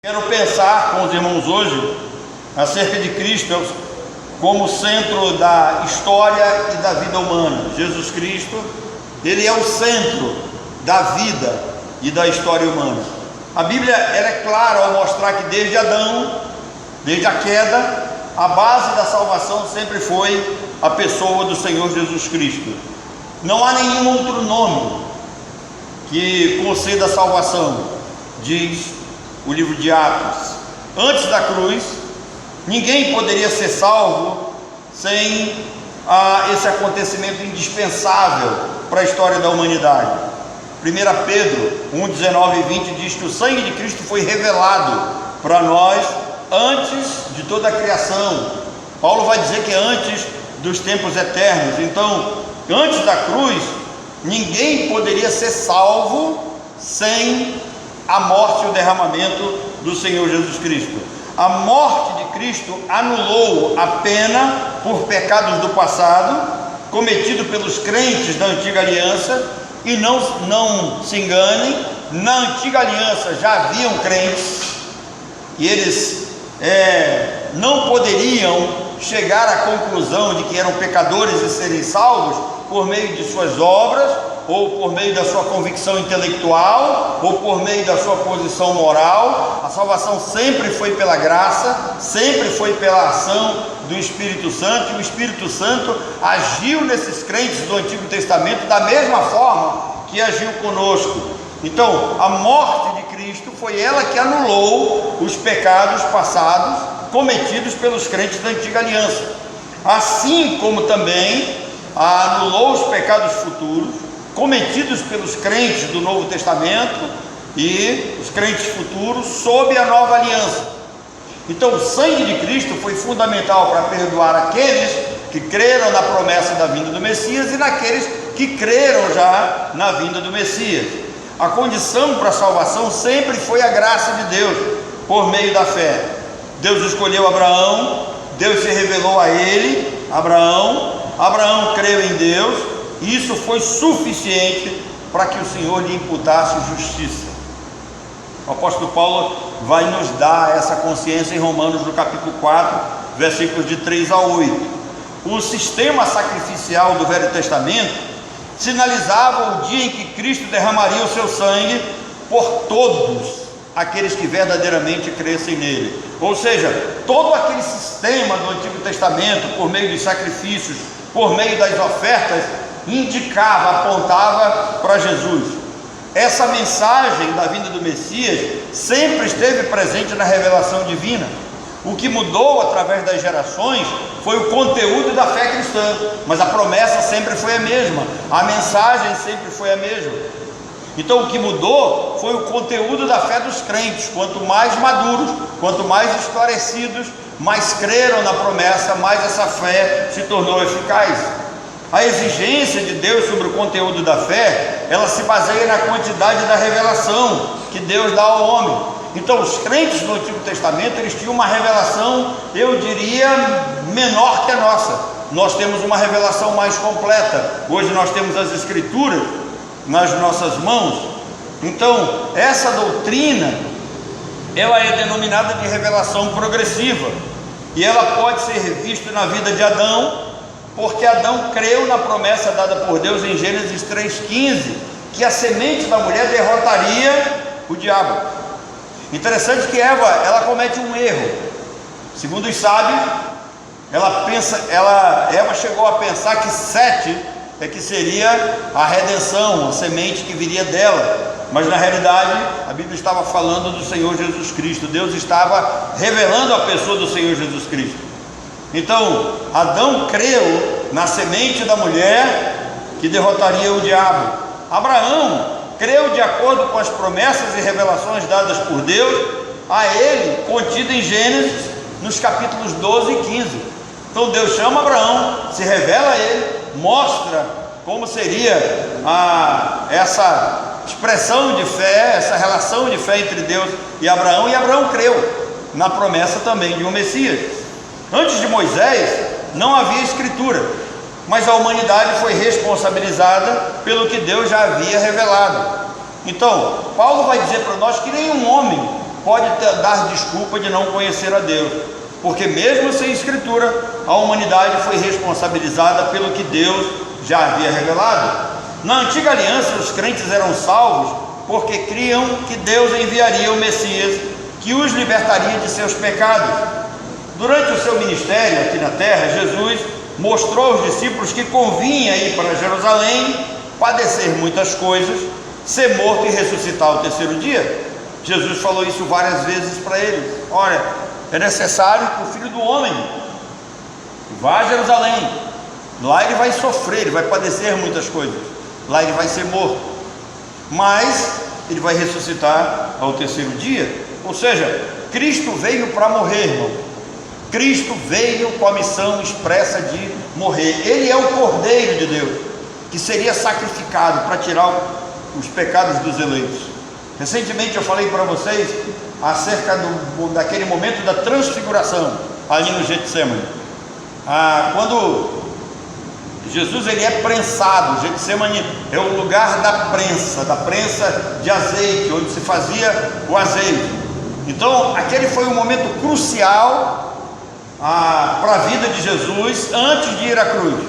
Quero pensar com os irmãos hoje acerca de Cristo como centro da história e da vida humana. Jesus Cristo, Ele é o centro da vida e da história humana. A Bíblia ela é clara ao mostrar que desde Adão, desde a queda, a base da salvação sempre foi a pessoa do Senhor Jesus Cristo. Não há nenhum outro nome que conceda a salvação, diz o livro de Atos. Antes da cruz, ninguém poderia ser salvo sem esse acontecimento indispensável para a história da humanidade. 1 Pedro 1, 19 e 20 diz que o sangue de Cristo foi revelado para nós antes de toda a criação. Paulo vai dizer que antes dos tempos eternos. Então, antes da cruz, ninguém poderia ser salvo sem a morte e o derramamento do Senhor Jesus Cristo. A morte de Cristo anulou a pena por pecados do passado, cometido pelos crentes da antiga aliança. E não se enganem, na antiga aliança já haviam crentes, e eles não poderiam chegar à conclusão de que eram pecadores e serem salvos por meio de suas obras, ou por meio da sua convicção intelectual, ou por meio da sua posição moral. A salvação sempre foi pela graça, sempre foi pela ação do Espírito Santo, e o Espírito Santo agiu nesses crentes do Antigo Testamento da mesma forma que agiu conosco. Então, a morte de Cristo foi ela que anulou os pecados passados cometidos pelos crentes da Antiga Aliança, assim como também anulou os pecados futuros cometidos pelos crentes do Novo Testamento e os crentes futuros sob a nova aliança. Então o sangue de Cristo foi fundamental para perdoar aqueles que creram na promessa da vinda do Messias e naqueles que creram já na vinda do Messias. A condição para a salvação sempre foi a graça de Deus por meio da fé. Deus escolheu Abraão, Deus se revelou a ele, Abraão creu em Deus, e isso foi suficiente para que o Senhor lhe imputasse justiça. O apóstolo Paulo vai nos dar essa consciência em Romanos no capítulo 4, versículos de 3 a 8. O sistema sacrificial do Velho Testamento sinalizava o dia em que Cristo derramaria o seu sangue por todos aqueles que verdadeiramente crescem nele. Ou seja, todo aquele sistema do Antigo Testamento, por meio dos sacrifícios, por meio das ofertas, indicava, apontava para Jesus. Essa mensagem da vinda do Messias sempre esteve presente na revelação divina. O que mudou através das gerações foi o conteúdo da fé cristã, mas a promessa sempre foi a mesma, a mensagem sempre foi a mesma. Então o que mudou foi o conteúdo da fé dos crentes. Quanto mais maduros, quanto mais esclarecidos, mais creram na promessa, mais essa fé se tornou eficaz. A exigência de Deus sobre o conteúdo da fé, ela se baseia na quantidade da revelação que Deus dá ao homem. Então os crentes do Antigo Testamento, eles tinham uma revelação, eu diria, menor que a nossa. Nós temos uma revelação mais completa. Hoje nós temos as Escrituras nas nossas mãos. Então essa doutrina, ela é denominada de revelação progressiva, e ela pode ser vista na vida de Adão, porque Adão creu na promessa dada por Deus em Gênesis 3,15, que a semente da mulher derrotaria o diabo. Interessante que Eva, ela comete um erro. Segundo os sábios, Eva chegou a pensar que Sete é que seria a redenção, a semente que viria dela. Mas na realidade, a Bíblia estava falando do Senhor Jesus Cristo. Deus estava revelando a pessoa do Senhor Jesus Cristo. Então, Adão creu na semente da mulher que derrotaria o diabo. Abraão creu de acordo com as promessas e revelações dadas por Deus a ele, contida em Gênesis, nos capítulos 12 e 15. Então Deus chama Abraão, se revela a ele, mostra como seria essa expressão de fé, essa relação de fé entre Deus e Abraão creu na promessa também de um Messias. Antes de Moisés não havia escritura, mas a humanidade foi responsabilizada pelo que Deus já havia revelado. Então, Paulo vai dizer para nós que nenhum homem pode dar desculpa de não conhecer a Deus, porque mesmo sem escritura, a humanidade foi responsabilizada pelo que Deus já havia revelado. Na antiga aliança, os crentes eram salvos porque criam que Deus enviaria o Messias, que os libertaria de seus pecados. Durante o seu ministério aqui na terra, Jesus mostrou aos discípulos que convinha ir para Jerusalém, padecer muitas coisas, ser morto e ressuscitar ao terceiro dia. Jesus falou isso várias vezes para eles: olha, é necessário que o Filho do Homem vá a Jerusalém, lá ele vai sofrer, ele vai padecer muitas coisas, lá ele vai ser morto, mas ele vai ressuscitar ao terceiro dia. Ou seja, Cristo veio para morrer, irmão. Cristo veio com a missão expressa de morrer. Ele é o Cordeiro de Deus, que seria sacrificado para tirar os pecados dos eleitos. Recentemente eu falei para vocês acerca daquele momento da transfiguração, ali no Getsemane. Quando Jesus ele é prensado, Getsemane é o lugar da prensa de azeite, onde se fazia o azeite. Então aquele foi um momento crucial para a vida de Jesus antes de ir à cruz.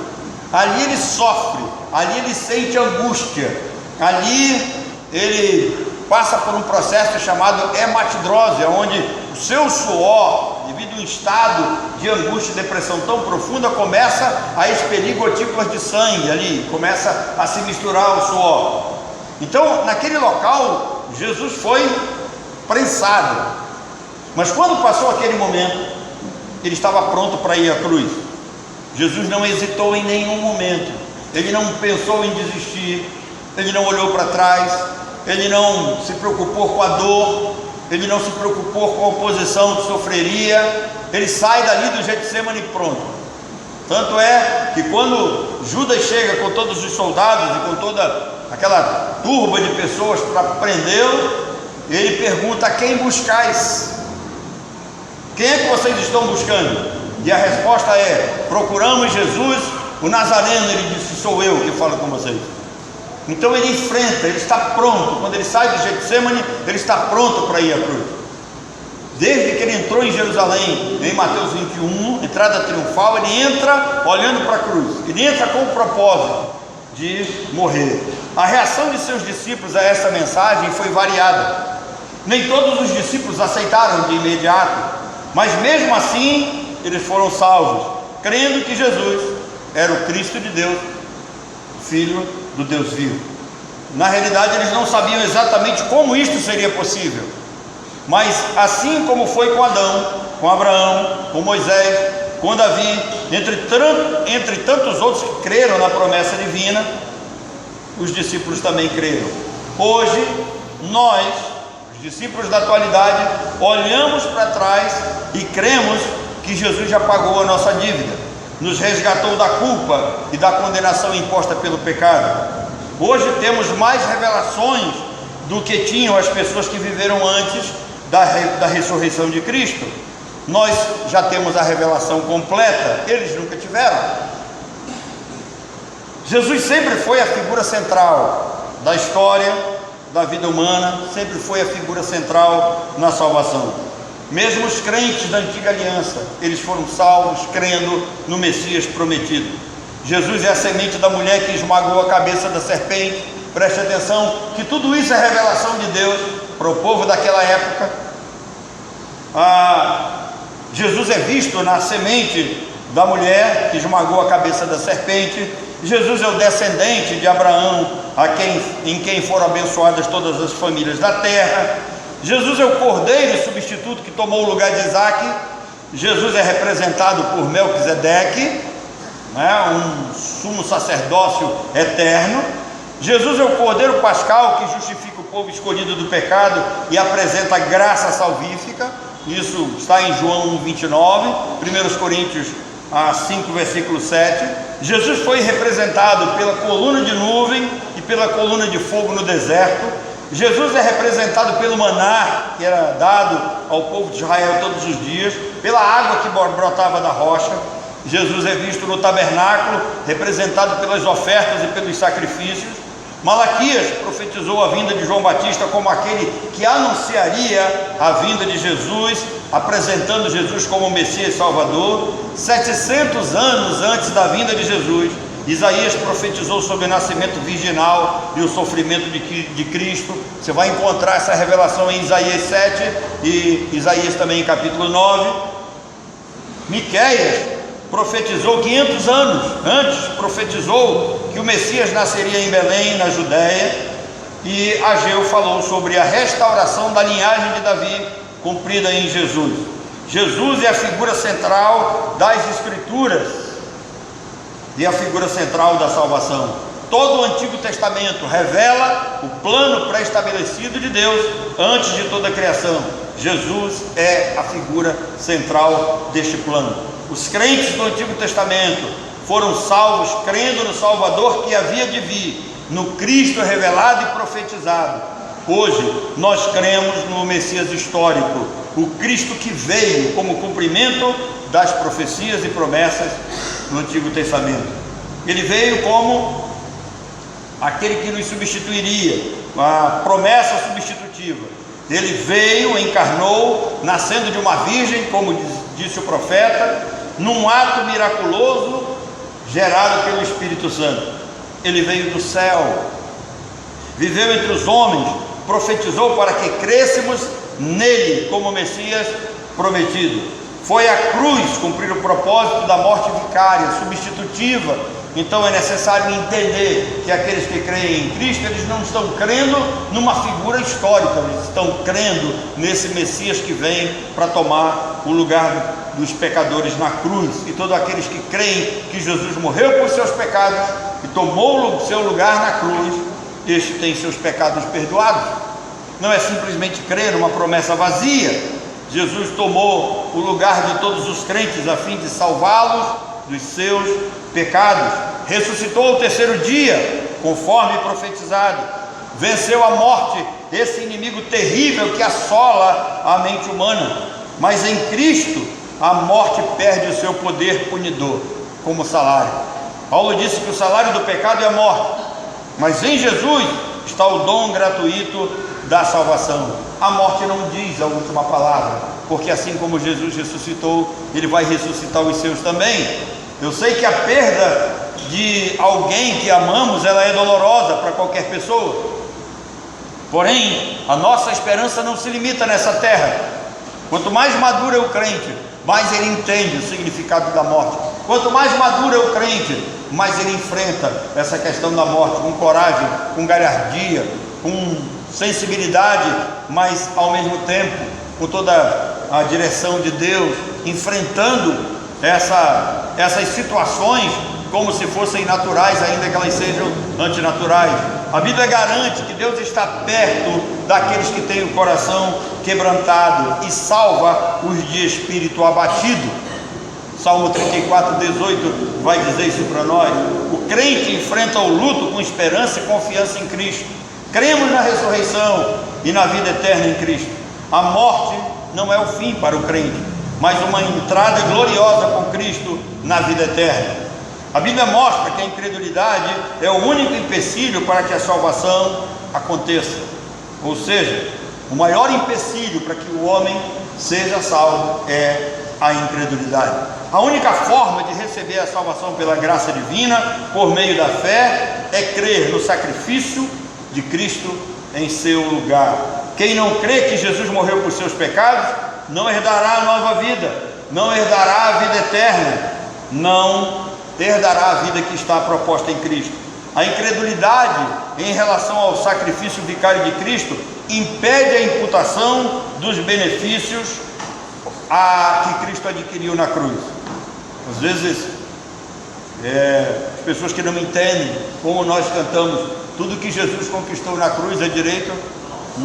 Ali ele sofre, ali ele sente angústia, ali ele passa por um processo chamado hematidrose, onde o seu suor, devido a um estado de angústia e depressão tão profunda, começa a expelir gotículas de sangue ali, começa a se misturar o suor. Então naquele local Jesus foi prensado, mas quando passou aquele momento, ele estava pronto para ir à cruz. Jesus não hesitou em nenhum momento, ele não pensou em desistir, ele não olhou para trás, ele não se preocupou com a dor, ele não se preocupou com a oposição que sofreria. Ele sai dali do Getsemane pronto. Tanto é que quando Judas chega com todos os soldados e com toda aquela turba de pessoas para prendê-lo, ele pergunta: a quem buscais? Quem é que vocês estão buscando? E a resposta é: procuramos Jesus, o Nazareno. Ele disse: sou eu que falo com vocês. Então ele enfrenta, ele está pronto. Quando ele sai do Getsemane, ele está pronto para ir à cruz. Desde que ele entrou em Jerusalém, em Mateus 21, entrada triunfal, ele entra olhando para a cruz, ele entra com o propósito de morrer. A reação de seus discípulos a essa mensagem foi variada. Nem todos os discípulos aceitaram de imediato, mas mesmo assim eles foram salvos, crendo que Jesus era o Cristo de Deus, Filho do Deus vivo. Na realidade eles não sabiam exatamente como isto seria possível, mas assim como foi com Adão, com Abraão, com Moisés, com Davi, entre tantos outros que creram na promessa divina, os discípulos também creram. Hoje nós, os discípulos da atualidade, olhamos para trás e cremos que Jesus já pagou a nossa dívida, nos resgatou da culpa e da condenação imposta pelo pecado. Hoje temos mais revelações do que tinham as pessoas que viveram antes da ressurreição de Cristo. Nós já temos a revelação completa, eles nunca tiveram. Jesus sempre foi a figura central da história da vida humana, sempre foi a figura central na salvação. Mesmo os crentes da antiga aliança, eles foram salvos crendo no Messias prometido. Jesus é a semente da mulher que esmagou a cabeça da serpente. Preste atenção que tudo isso é revelação de Deus para o povo daquela época. Jesus é visto na semente da mulher que esmagou a cabeça da serpente. Jesus é o descendente de Abraão, em quem foram abençoadas todas as famílias da terra. Jesus é o cordeiro substituto que tomou o lugar de Isaac. Jesus é representado por Melquisedeque, um sumo sacerdócio eterno. Jesus é o cordeiro pascal que justifica o povo escolhido do pecado e apresenta a graça salvífica. Isso está em João 1,29, 1 Coríntios 5, versículo 7. Jesus foi representado pela coluna de nuvem e pela coluna de fogo no deserto. Jesus é representado pelo maná que era dado ao povo de Israel todos os dias, pela água que brotava da rocha. Jesus é visto no tabernáculo, representado pelas ofertas e pelos sacrifícios. Malaquias profetizou a vinda de João Batista como aquele que anunciaria a vinda de Jesus, apresentando Jesus como o Messias Salvador. 700 anos antes da vinda de Jesus, Isaías profetizou sobre o nascimento virginal e o sofrimento de Cristo. Você vai encontrar essa revelação em Isaías 7 e Isaías também em capítulo 9. Miqueias profetizou 500 anos antes, profetizou que o Messias nasceria em Belém, na Judéia. E Ageu falou sobre a restauração da linhagem de Davi, cumprida em Jesus. Jesus é a figura central das Escrituras e a figura central da salvação. Todo o Antigo Testamento revela o plano pré-estabelecido de Deus antes de toda a criação. Jesus é a figura central deste plano. Os crentes do Antigo Testamento foram salvos crendo no Salvador que havia de vir, no Cristo revelado e profetizado. Hoje nós cremos no Messias histórico, o Cristo que veio como cumprimento das profecias e promessas no Antigo Testamento. Ele veio como aquele que nos substituiria, a promessa substitutiva. Ele veio, encarnou, nascendo de uma virgem, como disse o profeta, num ato miraculoso gerado pelo Espírito Santo. Ele veio do céu, viveu entre os homens, profetizou para que crêssemos nele como Messias prometido. Foi à cruz cumprir o propósito da morte vicária, substitutiva. Então é necessário entender que aqueles que creem em Cristo, eles não estão crendo numa figura histórica, eles estão crendo nesse Messias que vem para tomar o lugar dos pecadores na cruz. E todos aqueles que creem que Jesus morreu por seus pecados e tomou o seu lugar na cruz, este tem seus pecados perdoados. Não é simplesmente crer numa promessa vazia. Jesus tomou o lugar de todos os crentes a fim de salvá-los dos seus pecados. Ressuscitou ao terceiro dia, conforme profetizado. Venceu a morte, esse inimigo terrível que assola a mente humana. Mas em Cristo a morte perde o seu poder punidor como salário. Paulo disse que o salário do pecado é a morte, mas em Jesus está o dom gratuito da salvação. A morte não diz a última palavra, porque assim como Jesus ressuscitou, ele vai ressuscitar os seus também. Eu sei que a perda de alguém que amamos, ela é dolorosa para qualquer pessoa. Porém, a nossa esperança não se limita nessa terra. Quanto mais maduro é o crente, mais ele entende o significado da morte. Quanto mais maduro é o crente, mais ele enfrenta essa questão da morte com coragem, com galhardia, com sensibilidade, mas ao mesmo tempo com toda a direção de Deus, enfrentando essas situações como se fossem naturais, ainda que elas sejam antinaturais. A Bíblia garante que Deus está perto daqueles que têm o coração quebrantado e salva os de espírito abatido. Salmo 34:18 vai dizer isso para nós. O crente enfrenta o luto com esperança e confiança em Cristo. Cremos na ressurreição e na vida eterna em Cristo. A morte não é o fim para o crente, mas uma entrada gloriosa com Cristo na vida eterna. A Bíblia mostra que a incredulidade é o único empecilho para que a salvação aconteça. Ou seja, o maior empecilho para que o homem seja salvo é a incredulidade. A única forma de receber a salvação pela graça divina, por meio da fé, é crer no sacrifício de Cristo em seu lugar. Quem não crê que Jesus morreu por seus pecados, não herdará a nova vida, não herdará a vida eterna, não herdará a vida que está proposta em Cristo. A incredulidade em relação ao sacrifício vicário de Cristo impede a imputação dos benefícios que Cristo adquiriu na cruz. Às vezes as pessoas que não entendem como nós cantamos, tudo que Jesus conquistou na cruz é direito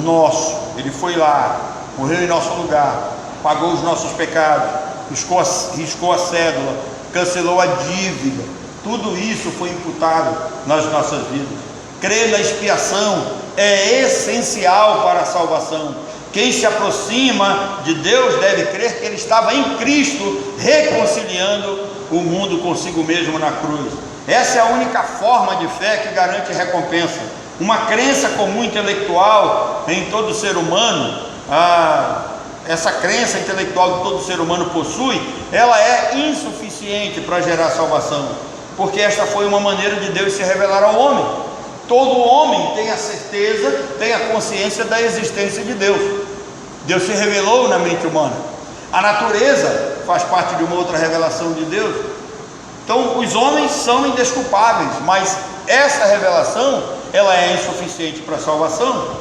nosso. Ele foi lá, morreu em nosso lugar, pagou os nossos pecados, riscou a cédula, cancelou a dívida. Tudo isso foi imputado nas nossas vidas. Crer na expiação é essencial para a salvação. Quem se aproxima de Deus deve crer que Ele estava em Cristo, reconciliando o mundo consigo mesmo na cruz. Essa é a única forma de fé que garante recompensa. Uma crença comum intelectual em todo ser humano, essa crença intelectual que todo ser humano possui, ela é insuficiente para gerar salvação, porque esta foi uma maneira de Deus se revelar ao homem. Todo homem tem a certeza, tem a consciência da existência de Deus. Deus se revelou na mente humana. A natureza faz parte de uma outra revelação de Deus. Então os homens são indesculpáveis, mas essa revelação, ela é insuficiente para a salvação.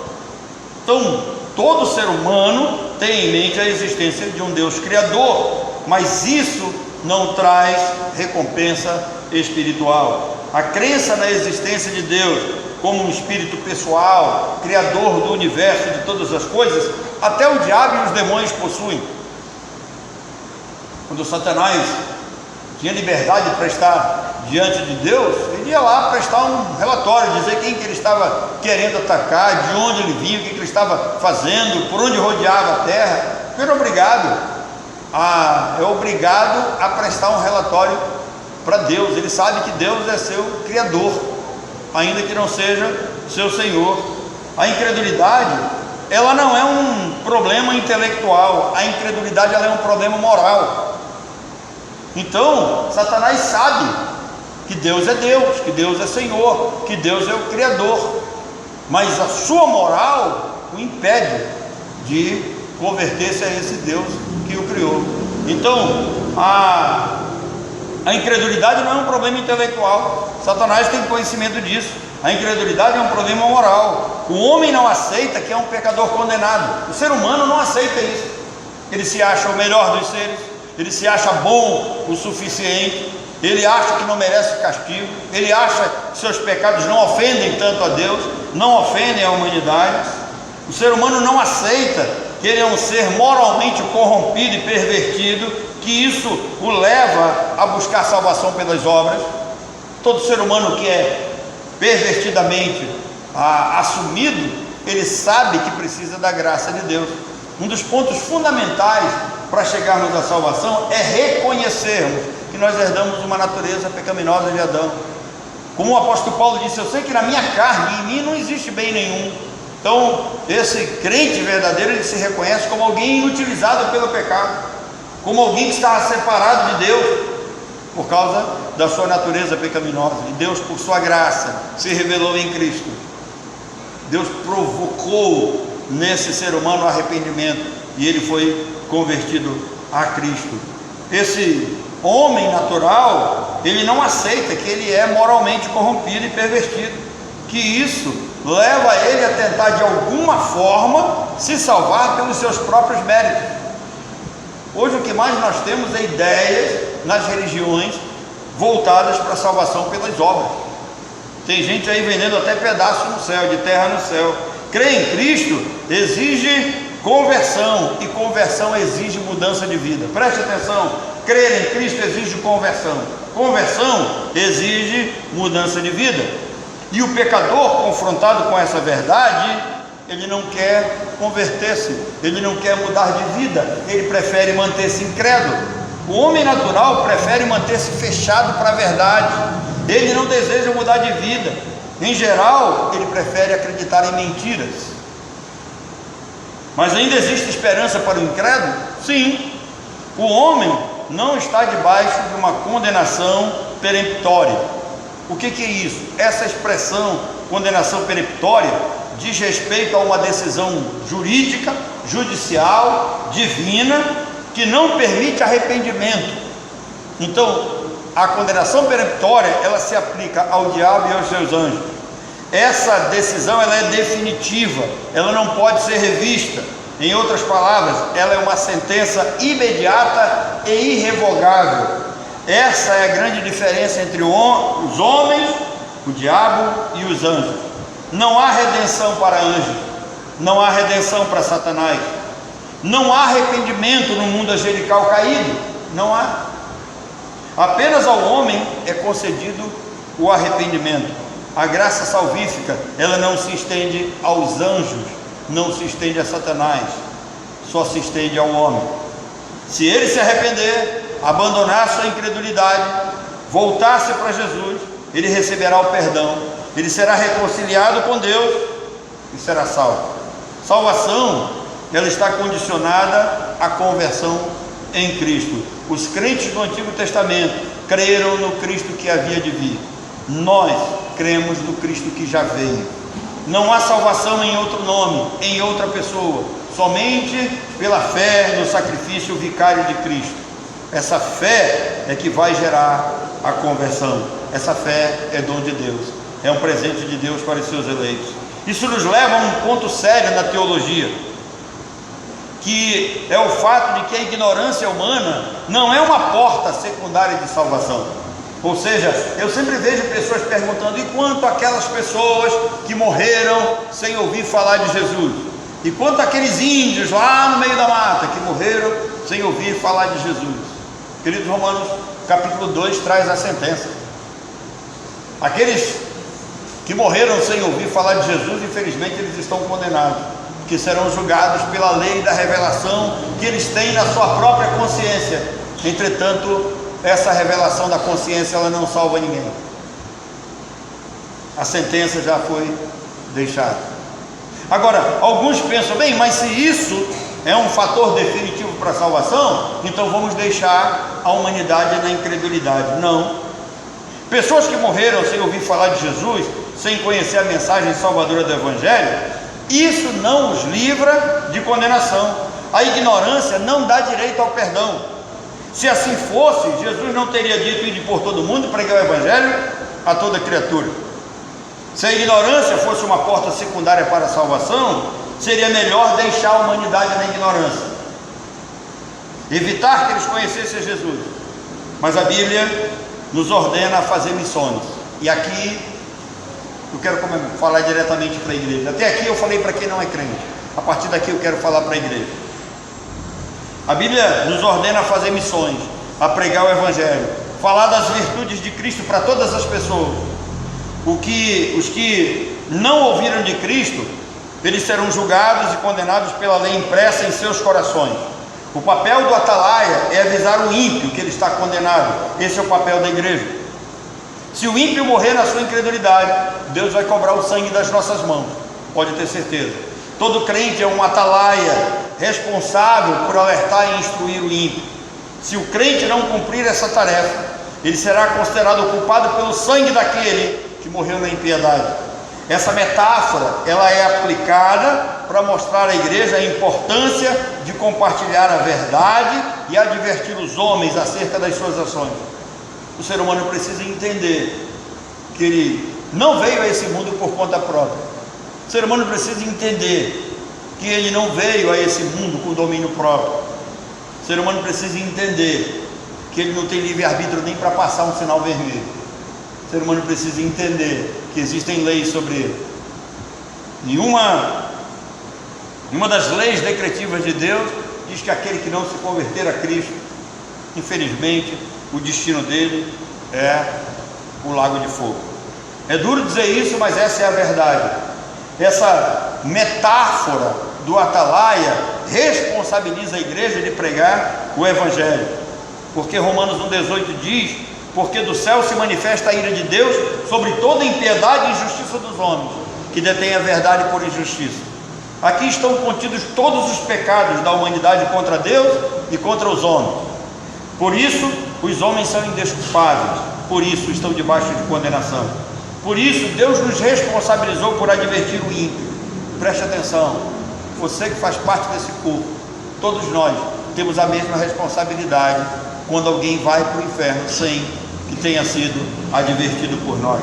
Então todo ser humano tem em mente a existência de um Deus criador, mas isso não traz recompensa espiritual. A crença na existência de Deus como um espírito pessoal, criador do universo, de todas as coisas, até o diabo e os demônios possuem. Quando Satanás tinha liberdade para estar diante de Deus, ele ia lá prestar um relatório, dizer quem que ele estava querendo atacar, de onde ele vinha, o que ele estava fazendo, por onde rodeava a terra. Ele é obrigado a prestar um relatório para Deus. Ele sabe que Deus é seu Criador, ainda que não seja seu Senhor. A incredulidade, ela não é um problema intelectual, a incredulidade, ela é um problema moral. Então Satanás sabe que Deus é Deus, que Deus é Senhor, que Deus é o Criador, mas a sua moral o impede de converter-se a esse Deus que o criou. Então a incredulidade não é um problema intelectual, Satanás tem conhecimento disso. A incredulidade é um problema moral. O homem não aceita que é um pecador condenado. O ser humano não aceita isso. Ele se acha o melhor dos seres, ele se acha bom o suficiente, ele acha que não merece castigo, ele acha que seus pecados não ofendem tanto a Deus, não ofendem a humanidade. O ser humano não aceita que ele é um ser moralmente corrompido e pervertido, que isso o leva a buscar salvação pelas obras. Todo ser humano que é pervertidamente assumido, ele sabe que precisa da graça de Deus. Um dos pontos fundamentais para chegarmos à salvação é reconhecermos que nós herdamos uma natureza pecaminosa de Adão. Como o apóstolo Paulo disse, eu sei que na minha carne, em mim não existe bem nenhum. Então esse crente verdadeiro, ele se reconhece como alguém inutilizado pelo pecado, como alguém que está separado de Deus por causa da sua natureza pecaminosa. E Deus, por sua graça, se revelou em Cristo. Deus provocou nesse ser humano o arrependimento, e ele foi convertido a Cristo. Esse homem natural, ele não aceita que ele é moralmente corrompido e pervertido, que isso leva ele a tentar de alguma forma se salvar pelos seus próprios méritos. Hoje o que mais nós temos é ideias nas religiões voltadas para a salvação pelas obras. Tem gente aí vendendo até pedaço no céu, de terra no céu. Crer em Cristo exige conversão, e conversão exige mudança de vida. Preste atenção, crer em Cristo exige conversão, conversão exige mudança de vida. E o pecador, confrontado com essa verdade, ele não quer converter-se, ele não quer mudar de vida, ele prefere manter-se incrédulo. O homem natural prefere manter-se fechado para a verdade, ele não deseja mudar de vida. Em geral, ele prefere acreditar em mentiras. Mas ainda existe esperança para o incrédulo? Sim. O homem não está debaixo de uma condenação peremptória. O que é isso? Essa expressão, condenação peremptória, diz respeito a uma decisão jurídica, judicial, divina, que não permite arrependimento. Então, a condenação peremptória, ela se aplica ao diabo e aos seus anjos. Essa decisão, ela é definitiva, ela não pode ser revista. Em outras palavras, ela é uma sentença imediata e irrevogável. Essa é a grande diferença entre os homens, o diabo e os anjos. Não há redenção para anjos, não há redenção para Satanás, não há arrependimento no mundo angelical caído, não há. Apenas ao homem é concedido o arrependimento. A graça salvífica, ela não se estende aos anjos, não se estende a Satanás, só se estende ao homem. Se ele se arrepender, abandonar sua incredulidade, voltar-se para Jesus, ele receberá o perdão. ele será reconciliado com Deus e será salvo. Salvação, ela está condicionada à conversão em Cristo. Os crentes do Antigo Testamento creram no Cristo que havia de vir. Nós cremos no Cristo que já veio. Não há salvação em outro nome, em outra pessoa, somente pela fé no sacrifício vicário de Cristo. Essa fé é que vai gerar a conversão. Essa fé é dom de Deus, é um presente de Deus para os seus eleitos. Isso nos leva a um ponto sério na teologia, que é o fato de que a ignorância humana não é uma porta secundária de salvação. Ou seja, eu sempre vejo pessoas perguntando: e quanto aquelas pessoas que morreram sem ouvir falar de Jesus? E quanto aqueles índios lá no meio da mata que morreram sem ouvir falar de Jesus? Queridos, Romanos capítulo 2 traz a sentença. Aqueles que morreram sem ouvir falar de Jesus, infelizmente eles estão condenados, que serão julgados pela lei da revelação que eles têm na sua própria consciência. Entretanto, essa revelação da consciência, ela não salva ninguém. A sentença já foi deixada. Agora, alguns pensam: bem, mas se isso é um fator definitivo para a salvação, então vamos deixar a humanidade na incredulidade. Não. Pessoas que morreram sem ouvir falar de Jesus, sem conhecer a mensagem salvadora do Evangelho, isso não os livra de condenação. A ignorância não dá direito ao perdão. Se assim fosse, Jesus não teria dito: ide por todo mundo e pregar o Evangelho a toda criatura. Se a ignorância fosse uma porta secundária para a salvação, seria melhor deixar a humanidade na ignorância, evitar que eles conhecessem Jesus. Mas a Bíblia nos ordena a fazer missões, e aqui eu quero falar diretamente para a igreja. Até aqui eu falei para quem não é crente, a partir daqui eu quero falar para a igreja. A Bíblia nos ordena a fazer missões, a pregar o Evangelho, falar das virtudes de Cristo para todas as pessoas. Os que não ouviram de Cristo, eles serão julgados e condenados pela lei impressa em seus corações. O papel do atalaia é avisar o ímpio que ele está condenado. Esse é o papel da igreja. Se o ímpio morrer na sua incredulidade, Deus vai cobrar o sangue das nossas mãos, pode ter certeza. Todo crente é um atalaia responsável por alertar e instruir o ímpio. Se o crente não cumprir essa tarefa, ele será considerado culpado pelo sangue daquele que morreu na impiedade. Essa metáfora, ela é aplicada para mostrar à igreja a importância de compartilhar a verdade e advertir os homens acerca das suas ações. O ser humano precisa entender que ele não veio a esse mundo por conta própria. O ser humano precisa entender que ele não veio a esse mundo com domínio próprio. O ser humano precisa entender que ele não tem livre-arbítrio nem para passar um sinal vermelho. O ser humano precisa entender que existem leis sobre ele. Nenhuma das leis decretivas de Deus diz que aquele que não se converter a Cristo, infelizmente, o destino dele é o lago de fogo. É duro dizer isso, mas essa é a verdade. Essa metáfora do atalaia responsabiliza a igreja de pregar o Evangelho, porque Romanos 1,18 diz: porque do céu se manifesta a ira de Deus sobre toda impiedade e injustiça dos homens, que detêm a verdade por injustiça. Aqui estão contidos todos os pecados da humanidade contra Deus e contra os homens. Por isso, os homens são indesculpáveis, por isso estão debaixo de condenação. Por isso, Deus nos responsabilizou por advertir o ímpio. Preste atenção, você que faz parte desse corpo, todos nós temos a mesma responsabilidade quando alguém vai para o inferno sem que tenha sido advertido por nós.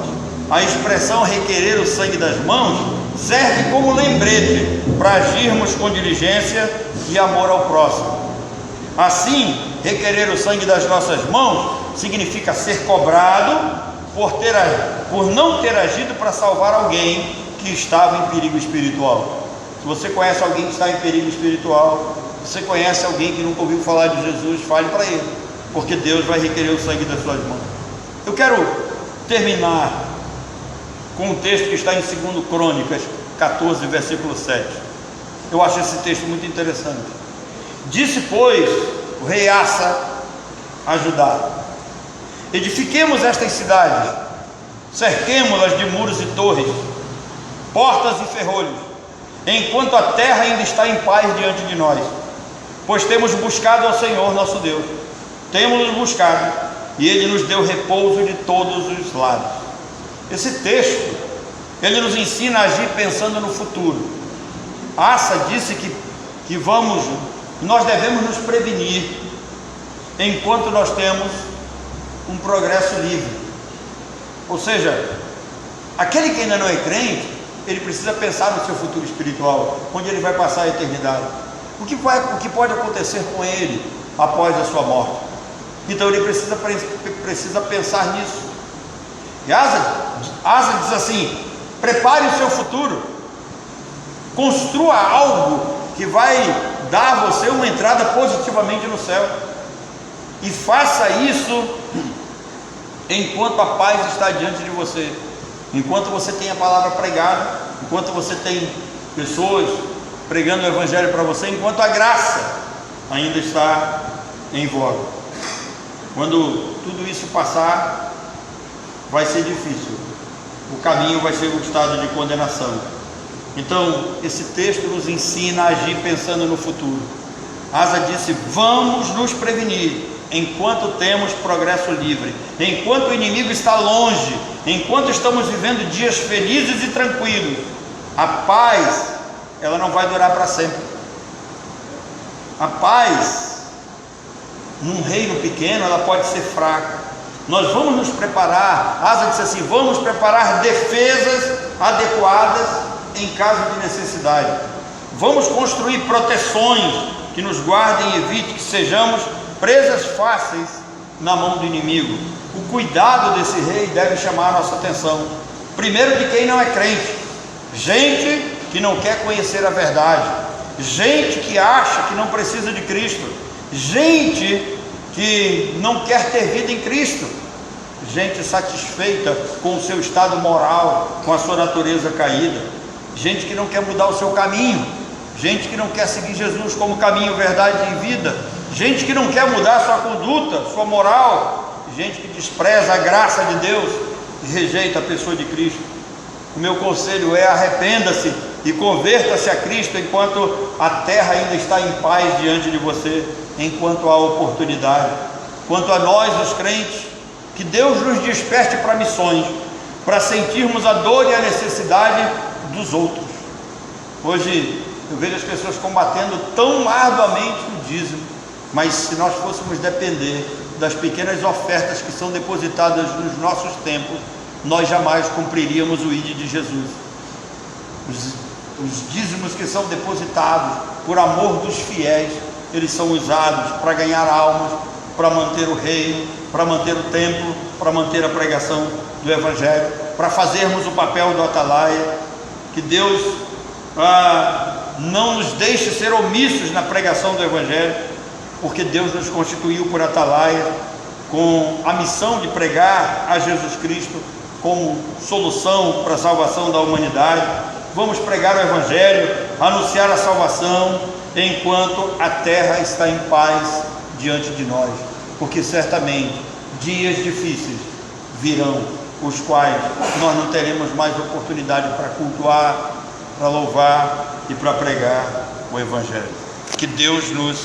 A expressão requerer o sangue das mãos serve como lembrete para agirmos com diligência e amor ao próximo. Assim, requerer o sangue das nossas mãos significa ser cobrado por não ter agido para salvar alguém que estava em perigo espiritual. Se você conhece alguém que está em perigo espiritual, você conhece alguém que nunca ouviu falar de Jesus, fale para ele, porque Deus vai requerer o sangue das suas mãos. Eu quero terminar com um texto que está em 2 Crônicas 14, versículo 7. Eu acho esse texto muito interessante. Disse, pois, o rei Asa a Judá: edifiquemos estas cidades cerquemo-las de muros e torres, portas e ferrolhos, enquanto a terra ainda está em paz diante de nós, pois temos buscado ao Senhor nosso Deus, temos-nos buscado, e Ele nos deu repouso de todos os lados. Esse texto, ele nos ensina a agir pensando no futuro. Asa disse que nós devemos nos prevenir, enquanto nós temos um progresso livre. Ou seja, aquele que ainda não é crente, ele precisa pensar no seu futuro espiritual, onde ele vai passar a eternidade, o que pode acontecer com ele após a sua morte. Então ele precisa pensar nisso. E Asa diz assim: prepare o seu futuro, construa algo que vai dar a você uma entrada positivamente no céu, e faça isso enquanto a paz está diante de você, enquanto você tem a palavra pregada, enquanto você tem pessoas pregando o evangelho para você, enquanto a graça ainda está em voga. Quando tudo isso passar, vai ser difícil, o caminho vai ser o estado de condenação. Então esse texto nos ensina a agir pensando no futuro. Asa disse: vamos nos prevenir enquanto temos progresso livre, enquanto o inimigo está longe, enquanto estamos vivendo dias felizes e tranquilos. A paz, ela não vai durar para sempre. A paz num reino pequeno, ela pode ser fraca. Nós vamos nos preparar, Asa disse assim: vamos preparar defesas adequadas em caso de necessidade. Vamos construir proteções que nos guardem e evite que sejamos presas fáceis na mão do inimigo. O cuidado desse rei deve chamar a nossa atenção. Primeiro, de quem não é crente, gente que não quer conhecer a verdade, gente que acha que não precisa de Cristo, gente que não quer ter vida em Cristo, gente satisfeita com o seu estado moral, com a sua natureza caída, gente que não quer mudar o seu caminho, gente que não quer seguir Jesus como caminho, verdade e vida, gente que não quer mudar sua conduta, sua moral, gente que despreza a graça de Deus e rejeita a pessoa de Cristo. O meu conselho é: arrependa-se e converta-se a Cristo enquanto a terra ainda está em paz diante de você, enquanto há oportunidade. Quanto a nós, os crentes, que Deus nos desperte para missões, para sentirmos a dor e a necessidade dos outros. Hoje eu vejo as pessoas combatendo tão arduamente o dízimo, mas se nós fôssemos depender das pequenas ofertas que são depositadas nos nossos templos, nós jamais cumpriríamos o ID de Jesus. Os dízimos que são depositados por amor dos fiéis, eles são usados para ganhar almas, para manter o reino, para manter o templo, para manter a pregação do evangelho, para fazermos o papel do atalaia. Que Deus não nos deixe ser omissos na pregação do evangelho, porque Deus nos constituiu por atalaia, com a missão de pregar a Jesus Cristo como solução para a salvação da humanidade. Vamos pregar o evangelho, anunciar a salvação, enquanto a terra está em paz diante de nós, porque certamente dias difíceis virão, os quais nós não teremos mais oportunidade para cultuar, para louvar e para pregar o evangelho. Que Deus nos